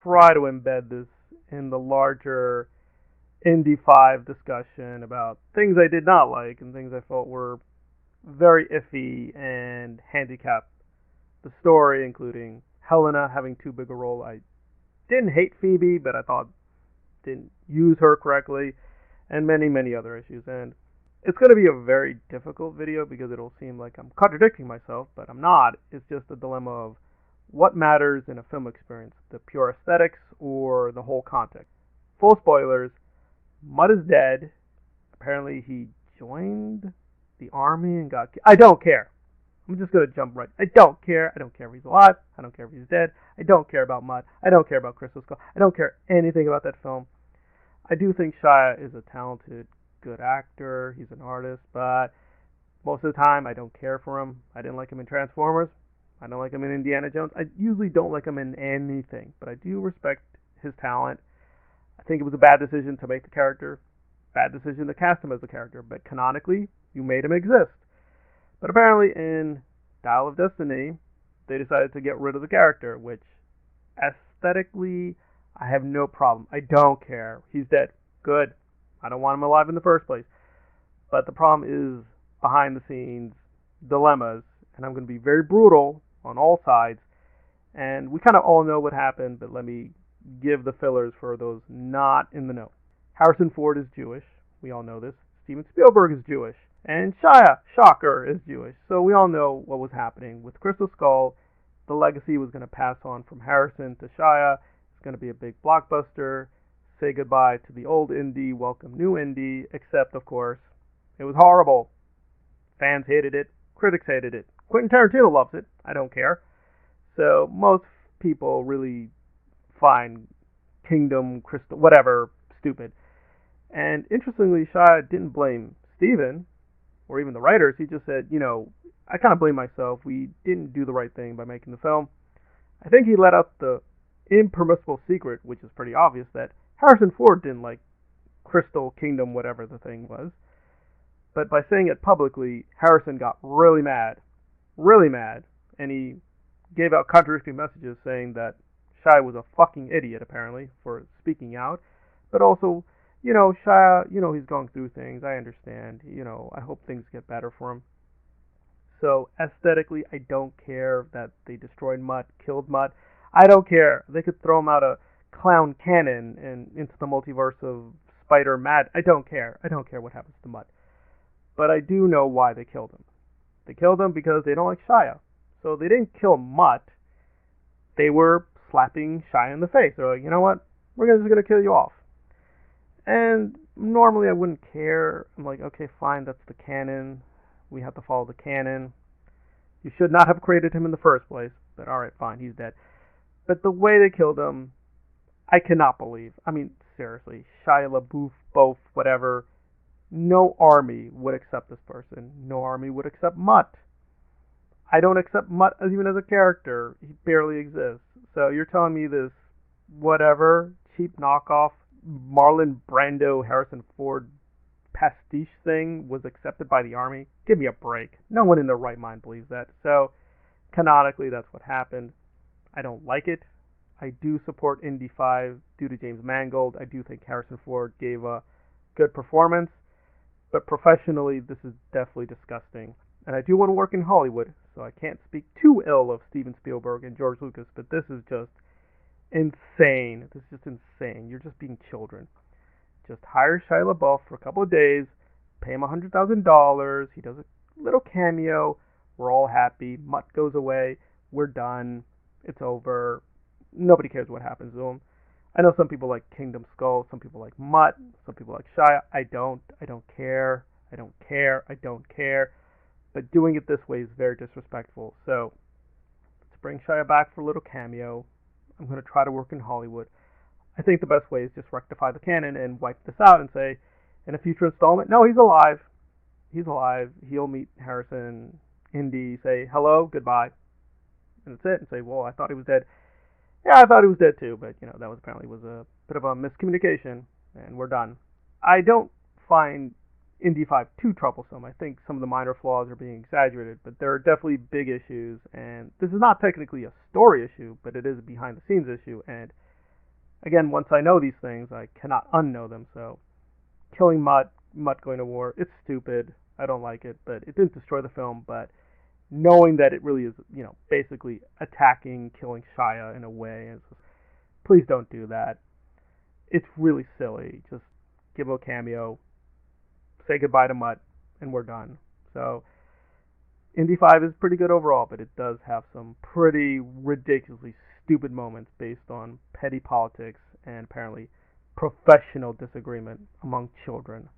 try to embed this in the larger Indy 5 discussion about things I did not like and things I felt were very iffy and handicapped the story, including Helena having too big a role. I didn't hate Phoebe, but I thought didn't use her correctly, and many, many other issues. And it's going to be a very difficult video because it'll seem like I'm contradicting myself, but I'm not. It's just a dilemma of what matters in a film experience, the pure aesthetics or the whole context. Full spoilers, Mutt is dead. Apparently he joined the army and got. I don't care. I'm just gonna jump right. I don't care. I don't care if he's alive. I don't care if he's dead. I don't care about Mutt. I don't care about Crystal Skull. I don't care anything about that film. I do think Shia is a talented, good actor. He's an artist, but most of the time I don't care for him. I didn't like him in Transformers. I don't like him in Indiana Jones. I usually don't like him in anything, but I do respect his talent. I think it was a bad decision to make the character, bad decision to cast him as the character, but canonically, you made him exist. But apparently in Dial of Destiny, they decided to get rid of the character, which aesthetically, I have no problem. I don't care. He's dead. Good. I don't want him alive in the first place. But the problem is behind the scenes dilemmas, and I'm going to be very brutal on all sides. And we kind of all know what happened, but let me give the fillers for those not in the know. Harrison Ford is Jewish. We all know this. Steven Spielberg is Jewish. And Shia, shocker, is Jewish. So we all know what was happening. With Crystal Skull, the legacy was going to pass on from Harrison to Shia. It's going to be a big blockbuster. Say goodbye to the old Indy, welcome new Indy, except, of course, it was horrible. Fans hated it. Critics hated it. Quentin Tarantino loves it. I don't care. So most people really find Kingdom, Crystal, whatever, stupid. And interestingly, Shia didn't blame Steven or even the writers. He just said, I kind of blame myself. We didn't do the right thing by making the film. I think he let out the impermissible secret, which is pretty obvious, that Harrison Ford didn't like Crystal Kingdom, whatever the thing was. But by saying it publicly, Harrison got really mad, and he gave out contradictory messages saying that Shia was a fucking idiot, apparently, for speaking out. But also, Shia, he's going through things. I understand. I hope things get better for him. So, aesthetically, I don't care that they destroyed Mutt, killed Mutt. I don't care. They could throw him out of clown Canon and into the multiverse of Spider Mad. I don't care. I don't care what happens to Mutt. But I do know why they killed him. They killed him because they don't like Shia. So they didn't kill Mutt. They were slapping Shia in the face. They're like, you know what? We're just going to kill you off. And normally I wouldn't care. I'm like, okay, fine, that's the canon. We have to follow the canon. You should not have created him in the first place. But alright, fine, he's dead. But the way they killed him, I cannot believe. I mean, seriously, Shia LaBeouf, both, whatever. No army would accept this person. No army would accept Mutt. I don't accept Mutt even as a character. He barely exists. So you're telling me this whatever cheap knockoff Marlon Brando Harrison Ford pastiche thing was accepted by the army? Give me a break. No one in their right mind believes that. So canonically, that's what happened. I don't like it. I do support Indy 5 due to James Mangold. I do think Harrison Ford gave a good performance. But professionally, this is definitely disgusting. And I do want to work in Hollywood, so I can't speak too ill of Steven Spielberg and George Lucas, but this is just insane. This is just insane. You're just being children. Just hire Shia LaBeouf for a couple of days, pay him $100,000, he does a little cameo, we're all happy, Mutt goes away, we're done, it's over, nobody cares what happens to him. I know some people like Kingdom Skull, some people like Mutt, some people like Shia. I don't care. I don't care. I don't care. But doing it this way is very disrespectful. So, let's bring Shia back for a little cameo. I'm going to try to work in Hollywood. I think the best way is just rectify the canon and wipe this out and say, in a future installment, no, he's alive. He's alive. He'll meet Harrison, Indy, say hello, goodbye. And that's it. And say, well, I thought he was dead. Yeah, I thought he was dead too, but that was apparently a bit of a miscommunication, and we're done. I don't find Indy 5 too troublesome. I think some of the minor flaws are being exaggerated, but there are definitely big issues, and this is not technically a story issue, but it is a behind the scenes issue, and again, once I know these things, I cannot unknow them. So killing Mutt going to war, it's stupid. I don't like it, but it didn't destroy the film. But knowing that it really is, basically attacking, killing Shia in a way, and just, please don't do that. It's really silly. Just give him a cameo, say goodbye to Mutt, and we're done. So Indy 5 is pretty good overall, but it does have some pretty ridiculously stupid moments based on petty politics and apparently professional disagreement among children.